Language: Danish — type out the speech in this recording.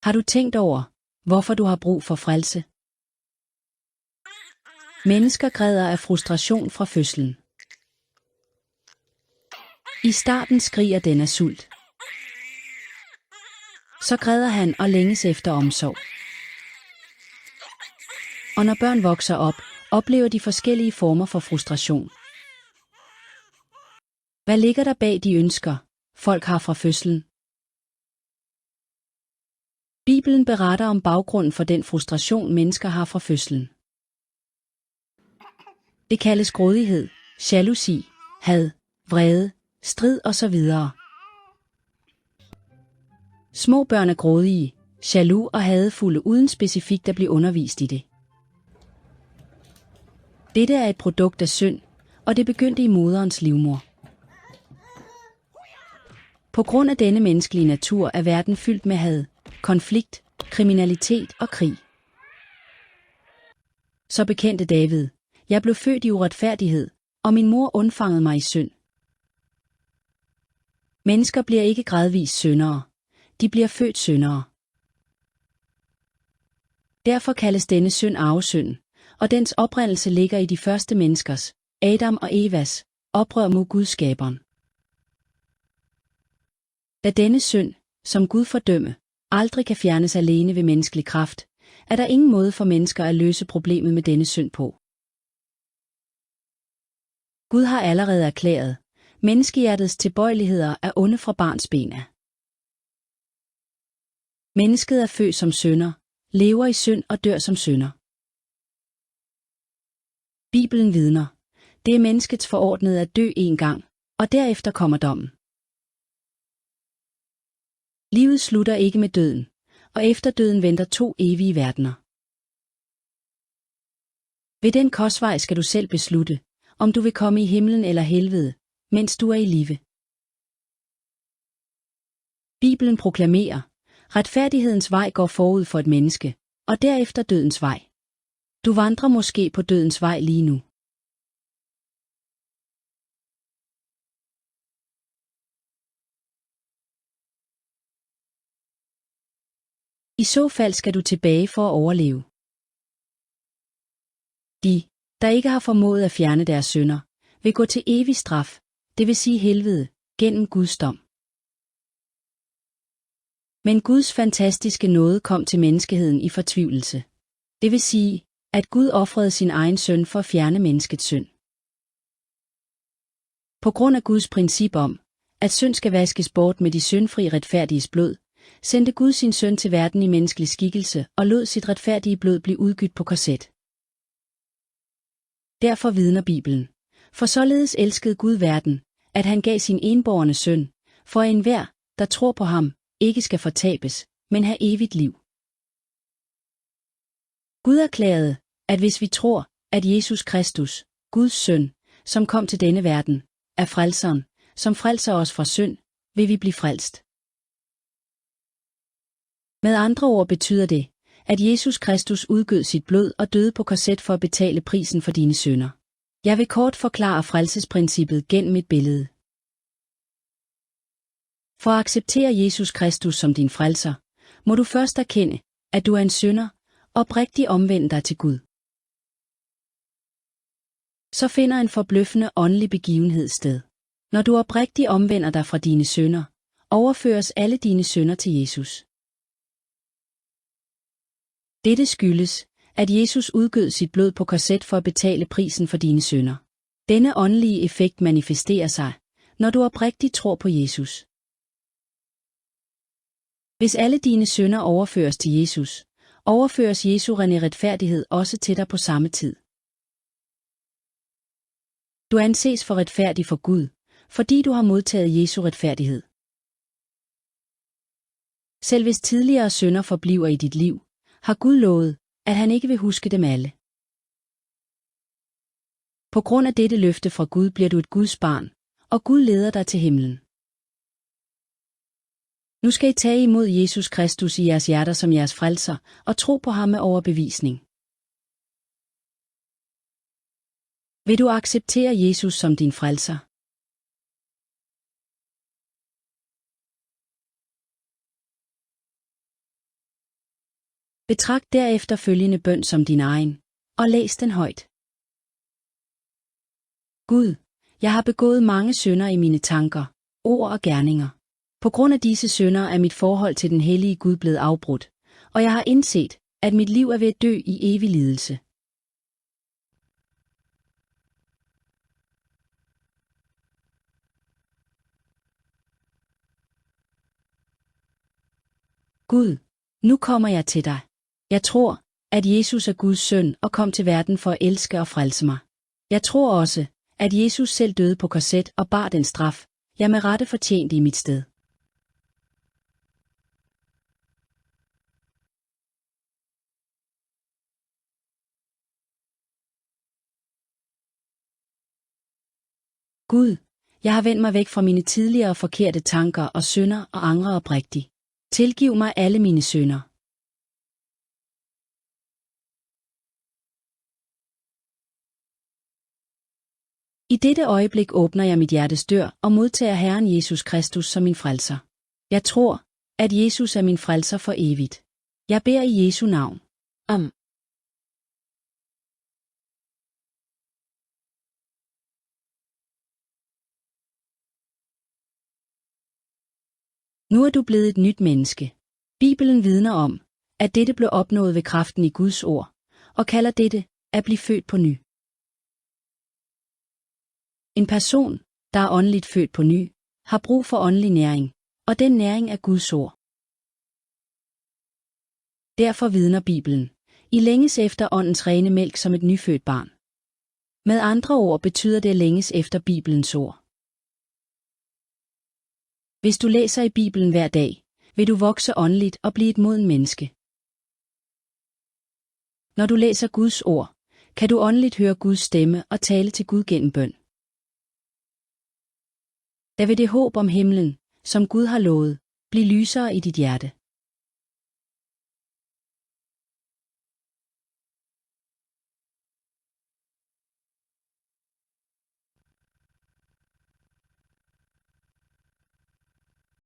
Har du tænkt over, hvorfor du har brug for frelse? Mennesker græder af frustration fra fødslen. I starten skriger den af sult. Så græder han og længes efter omsorg. Og når børn vokser op, oplever de forskellige former for frustration. Hvad ligger der bag de ønsker, folk har fra fødslen? Bibelen beretter om baggrunden for den frustration, mennesker har fra fødslen. Det kaldes grådighed, jalousi, had, vrede, strid osv. Små børn er grådige, jaloux og hadefulde uden specifikt at blive undervist i det. Dette er et produkt af synd, og det begyndte i moderens livmor. På grund af denne menneskelige natur er verden fyldt med had, konflikt, kriminalitet og krig. Så bekendte David: Jeg blev født i uretfærdighed, og min mor undfangede mig i synd. Mennesker bliver ikke gradvist syndere, de bliver født syndere. Derfor kaldes denne synd arvesynd, og dens oprindelse ligger i de første menneskers, Adam og Evas, oprør mod Gud skaberen. Da denne synd, som Gud fordømme, aldrig kan fjernes alene ved menneskelig kraft, er der ingen måde for mennesker at løse problemet med denne synd på. Gud har allerede erklæret: menneskehjertets tilbøjeligheder er onde fra barnsben af. Mennesket er født som synder, lever i synd og dør som synder. Bibelen vidner: det er menneskets forordnede at dø en gang, og derefter kommer dommen. Livet slutter ikke med døden, og efter døden venter 2 evige verdener. Ved den korsvej skal du selv beslutte, om du vil komme i himlen eller helvede, mens du er i live. Bibelen proklamerer: retfærdighedens vej går forud for et menneske, og derefter dødens vej. Du vandrer måske på dødens vej lige nu. I så fald skal du tilbage for at overleve. De, der ikke har formået at fjerne deres synder, vil gå til evig straf, det vil sige helvede, gennem Guds dom. Men Guds fantastiske nåde kom til menneskeheden i fortvivlelse. Det vil sige, at Gud ofrede sin egen søn for at fjerne menneskets synd. På grund af Guds princip om, at synd skal vaskes bort med de syndfri retfærdiges blod, sendte Gud sin søn til verden i menneskelig skikkelse og lod sit retfærdige blod blive udgydt på korset. Derfor vidner Bibelen: for således elskede Gud verden, at han gav sin enbårne søn, for at enhver, der tror på ham, ikke skal fortabes, men have evigt liv. Gud erklærede, at hvis vi tror, at Jesus Kristus, Guds søn, som kom til denne verden, er frelseren, som frelser os fra synd, vil vi blive frelst. Med andre ord betyder det, at Jesus Kristus udgød sit blod og døde på korset for at betale prisen for dine synder. Jeg vil kort forklare frelsesprincippet gennem et billede. For at acceptere Jesus Kristus som din frelser, må du først erkende, at du er en synder, og oprigtigt omvende dig til Gud. Så finder en forbløffende åndelig begivenhed sted. Når du oprigtigt omvender dig fra dine synder, overføres alle dine synder til Jesus. Dette skyldes, at Jesus udgød sit blod på korset for at betale prisen for dine synder. Denne åndelige effekt manifesterer sig, når du oprigtigt tror på Jesus. Hvis alle dine synder overføres til Jesus, overføres Jesu rene retfærdighed også til dig på samme tid. Du anses for retfærdig for Gud, fordi du har modtaget Jesu retfærdighed. Selv hvis tidligere synder forbliver i dit liv, har Gud lovet, at han ikke vil huske dem alle. På grund af dette løfte fra Gud bliver du et Guds barn, og Gud leder dig til himlen. Nu skal I tage imod Jesus Kristus i jeres hjerter som jeres frelser, og tro på ham med overbevisning. Vil du acceptere Jesus som din frelser? Betragt derefter følgende bøn som din egen, og læs den højt. Gud, jeg har begået mange synder i mine tanker, ord og gerninger. På grund af disse synder er mit forhold til den hellige Gud blevet afbrudt, og jeg har indset, at mit liv er ved at dø i evig lidelse. Gud, nu kommer jeg til dig. Jeg tror, at Jesus er Guds søn og kom til verden for at elske og frelse mig. Jeg tror også, at Jesus selv døde på korset og bar den straf, jeg med rette fortjente i mit sted. Gud, jeg har vendt mig væk fra mine tidligere forkerte tanker og synder og angrer oprigtigt. Tilgiv mig alle mine synder. I dette øjeblik åbner jeg mit hjertes dør og modtager Herren Jesus Kristus som min frelser. Jeg tror, at Jesus er min frelser for evigt. Jeg beder i Jesu navn. Amen. Nu er du blevet et nyt menneske. Bibelen vidner om, at dette blev opnået ved kraften i Guds ord, og kalder dette at blive født på ny. En person, der er åndeligt født på ny, har brug for åndelig næring, og den næring er Guds ord. Derfor vidner Bibelen, I længes efter åndens rene mælk som et nyfødt barn. Med andre ord betyder det at længes efter Bibelens ord. Hvis du læser i Bibelen hver dag, vil du vokse åndeligt og blive et moden menneske. Når du læser Guds ord, kan du åndeligt høre Guds stemme og tale til Gud gennem bøn. Da vil det håb om himlen, som Gud har lovet, blive lysere i dit hjerte.